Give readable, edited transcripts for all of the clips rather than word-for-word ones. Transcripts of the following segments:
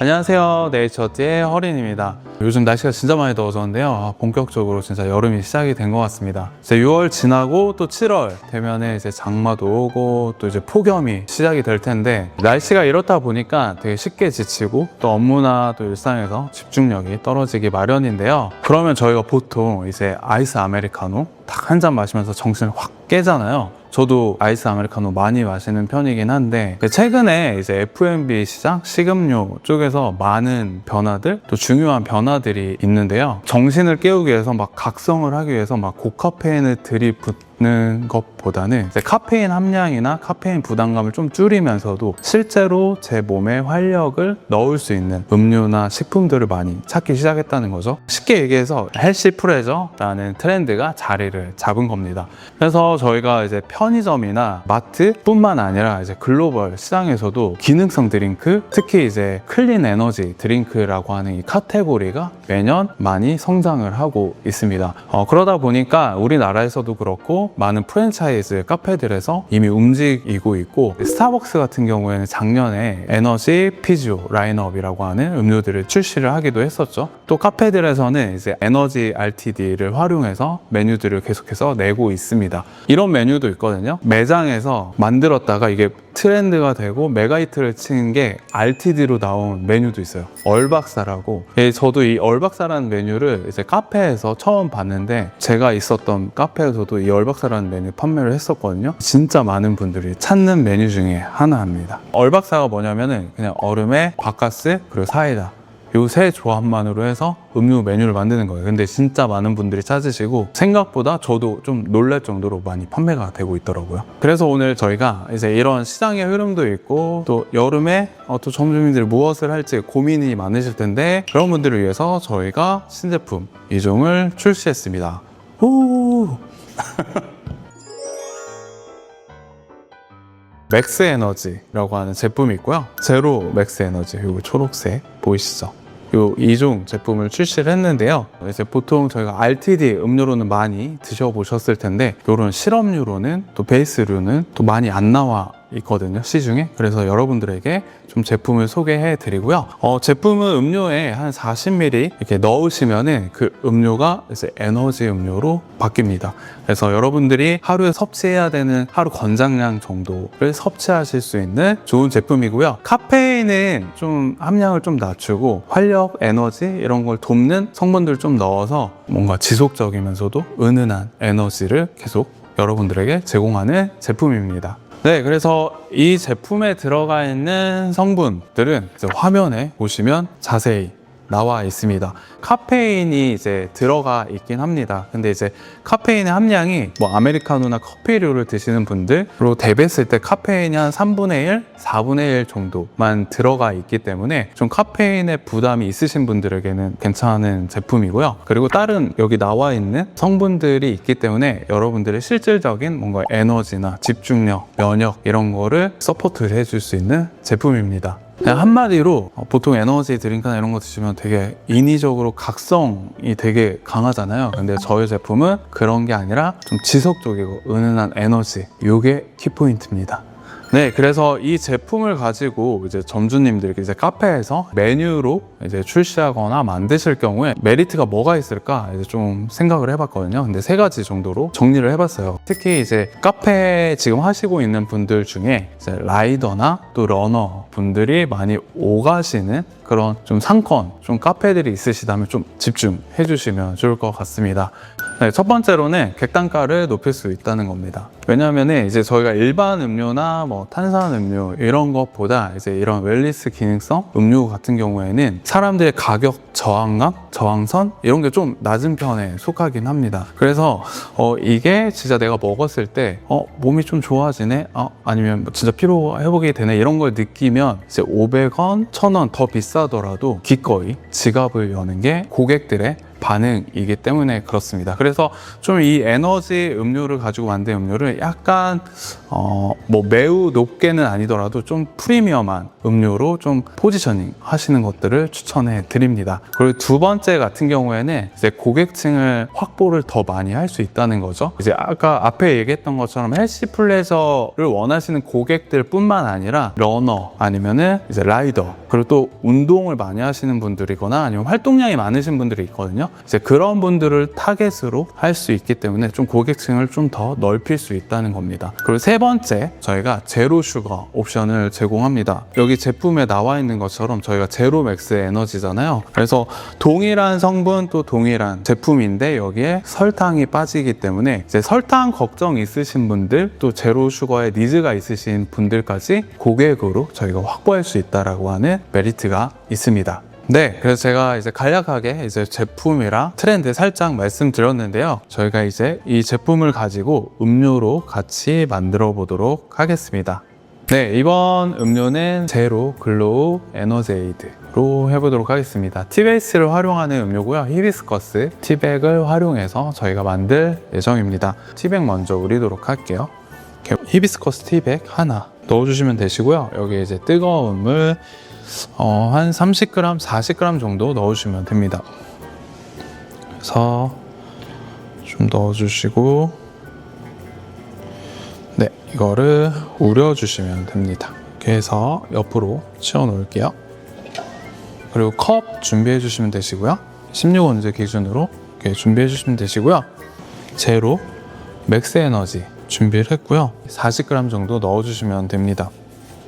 안녕하세요, 네이처지의 허린입니다. 요즘 날씨가 진짜 많이 더워졌는데요. 본격적으로 진짜 여름이 시작이 된 것 같습니다. 이제 6월 지나고 또 7월 되면은 이제 장마도 오고 또 이제 폭염이 시작이 될 텐데, 날씨가 이렇다 보니까 되게 쉽게 지치고 또 업무나 또 일상에서 집중력이 떨어지기 마련인데요. 그러면 저희가 보통 이제 아이스 아메리카노 딱 한 잔 마시면서 정신을 확 깨잖아요. 저도 아이스 아메리카노 많이 마시는 편이긴 한데, 최근에 이제 F&B 시장, 식음료 쪽에서 많은 변화들, 또 중요한 변화들이 있는데요. 정신을 깨우기 위해서 막 각성을 하기 위해서 막 고카페인을 들이붓는 것보다는 이제 카페인 함량이나 카페인 부담감을 좀 줄이면서도 실제로 제 몸에 활력을 넣을 수 있는 음료나 식품들을 많이 찾기 시작했다는 거죠. 쉽게 얘기해서 헬시 프레저라는 트렌드가 자리를 잡은 겁니다. 그래서 저희가 이제 편의점이나 마트뿐만 아니라 이제 글로벌 시장에서도 기능성 드링크, 특히 이제 클린 에너지 드링크라고 하는 이 카테고리가 매년 많이 성장을 하고 있습니다. 그러다 보니까 우리나라에서도 그렇고 많은 프랜차이즈 카페들에서 이미 움직이고 있고, 스타벅스 같은 경우에는 작년에 에너지 피지오 라인업이라고 하는 음료들을 출시를 하기도 했었죠. 또 카페들에서는 이제 에너지 RTD를 활용해서 메뉴들을 계속해서 내고 있습니다. 이런 메뉴도 있거든요. 매장에서 만들었다가 이게 트렌드가 되고 메가히트를 친 게 RTD로 나온 메뉴도 있어요. 얼박사라고. 저도 이 얼박사라는 메뉴를 이제 카페에서 처음 봤는데, 제가 있었던 카페에서도 이 얼박사라는 메뉴 판매를 했었거든요. 진짜 많은 분들이 찾는 메뉴 중에 하나입니다. 얼박사가 뭐냐면은 그냥 얼음에 바카스 그리고 사이다, 요 세 조합만으로 해서 음료 메뉴를 만드는 거예요. 근데 진짜 많은 분들이 찾으시고, 생각보다 저도 좀 놀랄 정도로 많이 판매가 되고 있더라고요. 그래서 오늘 저희가 이제 이런 시장의 흐름도 있고, 또 여름에 또 점주님들이 무엇을 할지 고민이 많으실 텐데, 그런 분들을 위해서 저희가 신제품 2종을 출시했습니다. 후! 맥스 에너지라고 하는 제품이 있고요. 제로 맥스 에너지, 요거 초록색 보이시죠? 요 2종 제품을 출시를 했는데요. 이제 보통 저희가 RTD 음료로는 많이 드셔보셨을 텐데, 요런 실험류로는 또 베이스류는 또 많이 안 나와 있거든요, 시중에. 그래서 여러분들에게 좀 제품을 소개해 드리고요. 제품은 음료에 한 40ml 이렇게 넣으시면은 그 음료가 이제 에너지 음료로 바뀝니다. 그래서 여러분들이 하루에 섭취해야 되는 하루 권장량 정도를 섭취하실 수 있는 좋은 제품이고요. 카페인은 좀 함량을 좀 낮추고 활력, 에너지 이런 걸 돕는 성분들을 좀 넣어서 뭔가 지속적이면서도 은은한 에너지를 계속 여러분들에게 제공하는 제품입니다. 네, 그래서 이 제품에 들어가 있는 성분들은 이제 화면에 보시면 자세히 나와 있습니다. 카페인이 이제 들어가 있긴 합니다. 근데 이제 카페인의 함량이 뭐 아메리카노나 커피류를 드시는 분들로 대비했을 때 카페인이 한 3분의 1, 4분의 1 정도만 들어가 있기 때문에 좀 카페인의 부담이 있으신 분들에게는 괜찮은 제품이고요. 그리고 다른 여기 나와 있는 성분들이 있기 때문에 여러분들의 실질적인 뭔가 에너지나 집중력, 면역 이런 거를 서포트를 해줄 수 있는 제품입니다. 그냥 한마디로 보통 에너지 드링크나 이런 거 드시면 되게 인위적으로 각성이 되게 강하잖아요. 근데 저희 제품은 그런 게 아니라 좀 지속적이고 은은한 에너지, 요게 키포인트입니다. 네, 그래서 이 제품을 가지고 이제 점주님들께 이제 카페에서 메뉴로 이제 출시하거나 만드실 경우에 메리트가 뭐가 있을까 이제 좀 생각을 해봤거든요. 근데 3가지 정도로 정리를 해봤어요. 특히 이제 카페 지금 하시고 있는 분들 중에 이제 라이더나 또 러너 분들이 많이 오가시는 그런 좀 상권, 좀 카페들이 있으시다면 좀 집중해 주시면 좋을 것 같습니다. 네, 첫 번째로는 객단가를 높일 수 있다는 겁니다. 왜냐하면 이제 저희가 일반 음료나 뭐 탄산 음료 이런 것보다 이제 이런 웰니스 기능성 음료 같은 경우에는 사람들의 가격 저항감, 저항선 이런 게 좀 낮은 편에 속하긴 합니다. 그래서 이게 진짜 내가 먹었을 때 몸이 좀 좋아지네, 아니면 진짜 피로 회복이 되네 이런 걸 느끼면 이제 500원, 1000원 더 비싸더라도 기꺼이 지갑을 여는 게 고객들의 반응이기 때문에 그렇습니다. 그래서 좀 이 에너지 음료를 가지고 만든 음료를 약간 뭐 매우 높게는 아니더라도 좀 프리미엄한 음료로 좀 포지셔닝 하시는 것들을 추천해 드립니다. 그리고 두 번째 같은 경우에는 이제 고객층을 확보를 더 많이 할 수 있다는 거죠. 이제 아까 앞에 얘기했던 것처럼 헬시 플레저를 원하시는 고객들 뿐만 아니라 러너 아니면은 이제 라이더, 그리고 또 운동을 많이 하시는 분들이거나 아니면 활동량이 많으신 분들이 있거든요. 이제 그런 분들을 타겟으로 할 수 있기 때문에 좀 고객층을 좀 더 넓힐 수 있다는 겁니다. 그리고 세 번째, 저희가 제로 슈거 옵션을 제공합니다. 여기 제품에 나와 있는 것처럼 저희가 제로 맥스 에너지잖아요. 그래서 동일한 성분 또 동일한 제품인데 여기에 설탕이 빠지기 때문에 이제 설탕 걱정 있으신 분들, 또 제로 슈거에 니즈가 있으신 분들까지 고객으로 저희가 확보할 수 있다라고 하는 메리트가 있습니다. 네, 그래서 제가 이제 간략하게 이제 제품이랑 트렌드 살짝 말씀드렸는데요. 저희가 이제 이 제품을 가지고 음료로 같이 만들어 보도록 하겠습니다. 네, 이번 음료는 제로 글로우 에너제이드로 해보도록 하겠습니다. 티베이스를 활용하는 음료고요. 히비스커스 티백을 활용해서 저희가 만들 예정입니다. 티백 먼저 우리도록 할게요. 히비스커스 티백 하나 넣어주시면 되시고요. 여기 이제 뜨거운 물 한 30g, 40g 정도 넣어주시면 됩니다. 그래서 좀 넣어주시고, 네, 이거를 우려주시면 됩니다. 이렇게 해서 옆으로 치워 놓을게요. 그리고 컵 준비해 주시면 되시고요. 16온즈 기준으로 이렇게 준비해 주시면 되시고요. 제로 맥스 에너지 준비를 했고요. 40g 정도 넣어주시면 됩니다.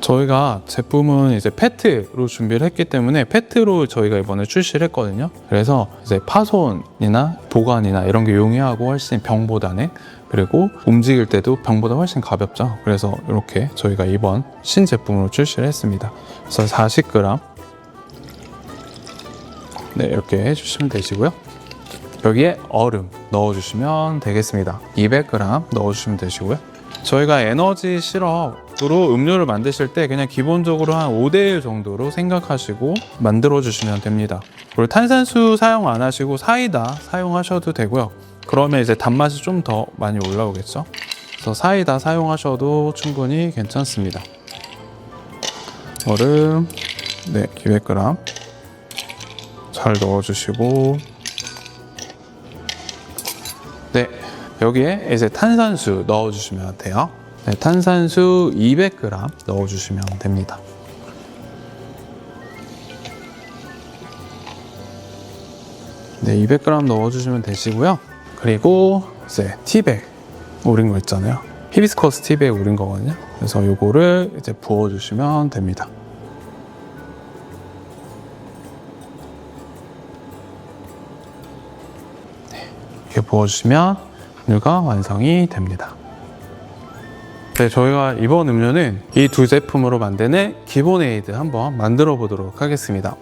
저희가 제품은 이제 페트로 준비를 했기 때문에 페트로 저희가 이번에 출시를 했거든요. 그래서 이제 파손이나 보관이나 이런 게 용이하고 훨씬 병보다는, 그리고 움직일 때도 병보다 훨씬 가볍죠. 그래서 이렇게 저희가 이번 신제품으로 출시를 했습니다. 그래서 40g 네, 이렇게 해주시면 되시고요. 여기에 얼음 넣어주시면 되겠습니다. 200g 넣어주시면 되시고요. 저희가 에너지 시럽으로 음료를 만드실 때 그냥 기본적으로 한 5대1 정도로 생각하시고 만들어 주시면 됩니다. 그리고 탄산수 사용 안 하시고 사이다 사용하셔도 되고요. 그러면 이제 단맛이 좀 더 많이 올라오겠죠. 그래서 사이다 사용하셔도 충분히 괜찮습니다. 얼음 네, 200g 잘 넣어주시고, 네, 여기에 이제 탄산수 넣어주시면 돼요. 네, 탄산수 200g 넣어주시면 됩니다. 네, 200g 넣어주시면 되시고요. 그리고 이제 티백 우린 거 있잖아요. 히비스커스 티백 우린 거거든요. 그래서 요거를 이제 부어주시면 됩니다. 네, 이렇게 부어주시면 음료가 완성이 됩니다. 네, 저희가 이번 음료는 이 두 제품으로 만드는 기본 에이드 한번 만들어 보도록 하겠습니다.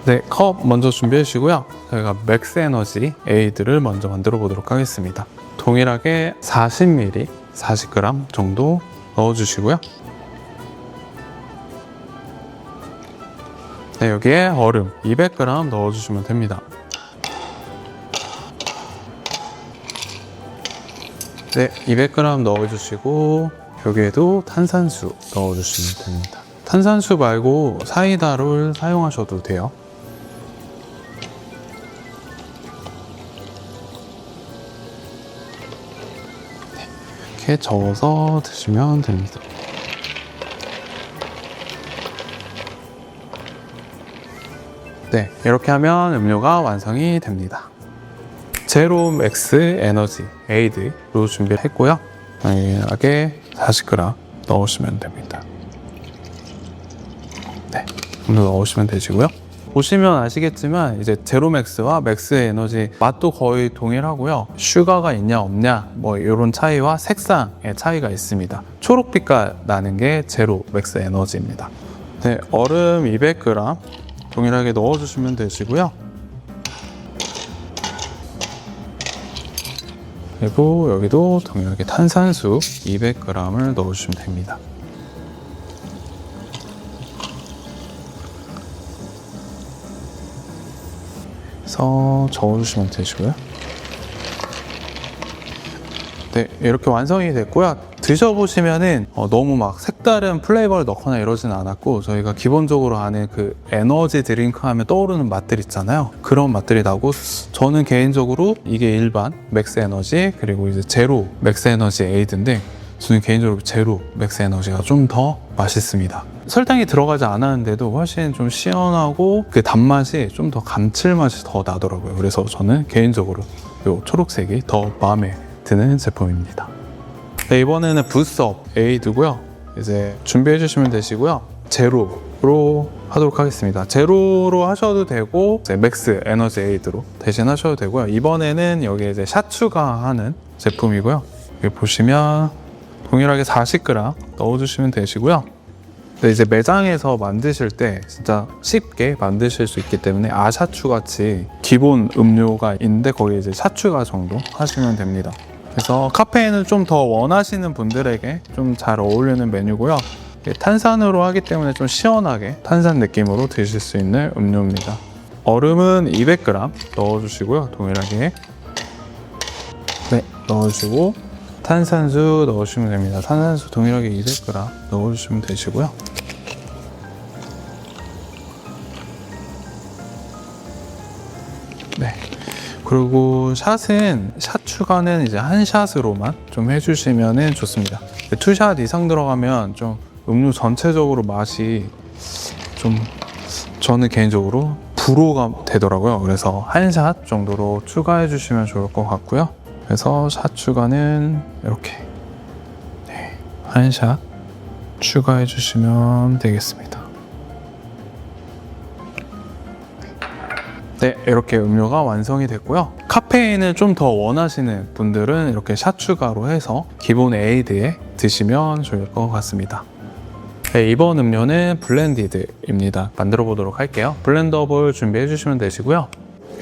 네, 컵 먼저 준비해 주시고요. 저희가 맥스 에너지 에이드를 먼저 만들어 보도록 하겠습니다. 동일하게 40ml, 40g 정도 넣어 주시고요. 네, 여기에 얼음 200g 넣어 주시면 됩니다. 네, 200g 넣어주시고 여기에도 탄산수 넣어주시면 됩니다. 탄산수 말고 사이다를 사용하셔도 돼요. 네, 이렇게 저어서 드시면 됩니다. 네, 이렇게 하면 음료가 완성이 됩니다. 제로 맥스 에너지 에이드로 준비를 했고요. 당연하게 40g 넣으시면 됩니다. 네, 음료 넣으시면 되시고요. 보시면 아시겠지만 이제 제로 맥스와 맥스 에너지 맛도 거의 동일하고요. 슈가가 있냐 없냐 뭐 이런 차이와 색상의 차이가 있습니다. 초록빛깔 나는 게 제로 맥스 에너지입니다. 네, 얼음 200g 동일하게 넣어주시면 되시고요. 그리고 여기도 동일하게 탄산수 200g을 넣어주시면 됩니다. 그래서 해서 저어주시면 되시고요. 네, 이렇게 완성이 됐고요. 드셔보시면은 너무 막 색다른 플레이버를 넣거나 이러진 않았고, 저희가 기본적으로 아는 그 에너지 드링크 하면 떠오르는 맛들 있잖아요. 그런 맛들이 나고, 저는 개인적으로 이게 일반 맥스 에너지 그리고 이제 제로 맥스 에너지 에이드인데, 저는 개인적으로 제로 맥스 에너지가 좀 더 맛있습니다. 설탕이 들어가지 않았는데도 훨씬 좀 시원하고 그 단맛이 좀 더 감칠맛이 더 나더라고요. 그래서 저는 개인적으로 이 초록색이 더 마음에 드는 제품입니다. 네, 이번에는 부스업 에이드고요. 이제 준비해 주시면 되시고요. 제로로 하도록 하겠습니다. 제로로 하셔도 되고 이제 맥스 에너지 에이드로 대신 하셔도 되고요. 이번에는 여기 이제 샷 추가하는 제품이고요. 여기 보시면 동일하게 40g 넣어주시면 되시고요. 근데 이제 매장에서 만드실 때 진짜 쉽게 만드실 수 있기 때문에 아샤추 같이 기본 음료가 있는데 거기에 이제 샷추가 정도 하시면 됩니다. 그래서 카페인을 좀 더 원하시는 분들에게 좀 잘 어울리는 메뉴고요. 탄산으로 하기 때문에 좀 시원하게 탄산 느낌으로 드실 수 있는 음료입니다. 얼음은 200g 넣어주시고요. 동일하게 네, 넣어주시고 탄산수 넣으시면 됩니다. 탄산수 동일하게 200g 넣어주시면 되시고요. 네. 그리고 샷은 샷 추가는 이제 한 샷으로만 좀 해주시면 좋습니다. 투샷 이상 들어가면 좀 음료 전체적으로 맛이 좀 저는 개인적으로 불호가 되더라고요. 그래서 한 샷 정도로 추가해 주시면 좋을 것 같고요. 그래서 샷 추가는 이렇게 네, 한 샷 추가해 주시면 되겠습니다. 네, 이렇게 음료가 완성이 됐고요. 카페인을 좀 더 원하시는 분들은 이렇게 샷 추가로 해서 기본 에이드에 드시면 좋을 것 같습니다. 네, 이번 음료는 블렌디드입니다. 만들어 보도록 할게요. 블렌더볼 준비해 주시면 되시고요.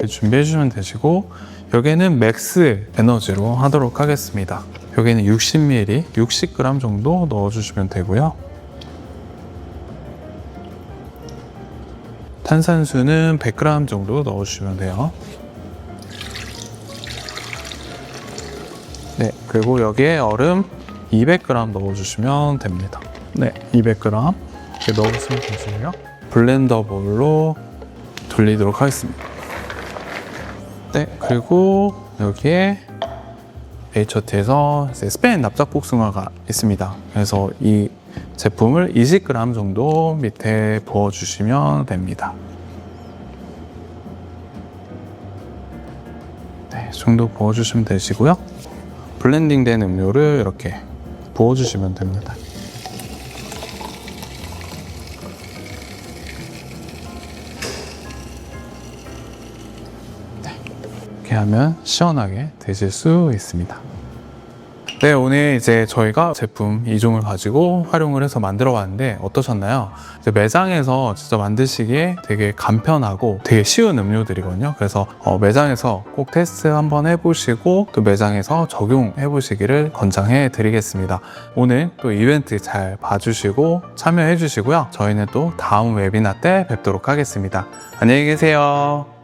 준비해 주시면 되시고 여기는 맥스 에너지로 하도록 하겠습니다. 여기는 60ml, 60g 정도 넣어주시면 되고요. 탄산수는 100g 정도 넣어주시면 돼요. 네, 그리고 여기에 얼음 200g 넣어주시면 됩니다. 네, 200g 이렇게 넣어주시면 되시고요. 블렌더 볼로 돌리도록 하겠습니다. 네, 그리고 여기에 H어트에서 스페인 납작 복숭아가 있습니다. 그래서 이 제품을 20g 정도 밑에 부어주시면 됩니다. 네, 이 정도 부어주시면 되시고요. 블렌딩된 음료를 이렇게 부어주시면 됩니다. 네, 이렇게 하면 시원하게 드실 수 있습니다. 네, 오늘 이제 저희가 제품 2종을 가지고 활용을 해서 만들어 봤는데 어떠셨나요? 이제 매장에서 진짜 만드시기에 되게 간편하고 되게 쉬운 음료들이거든요. 그래서 매장에서 꼭 테스트 한번 해보시고 또 매장에서 적용해 보시기를 권장해 드리겠습니다. 오늘 또 이벤트 잘 봐주시고 참여해 주시고요. 저희는 또 다음 웨비나 때 뵙도록 하겠습니다. 안녕히 계세요.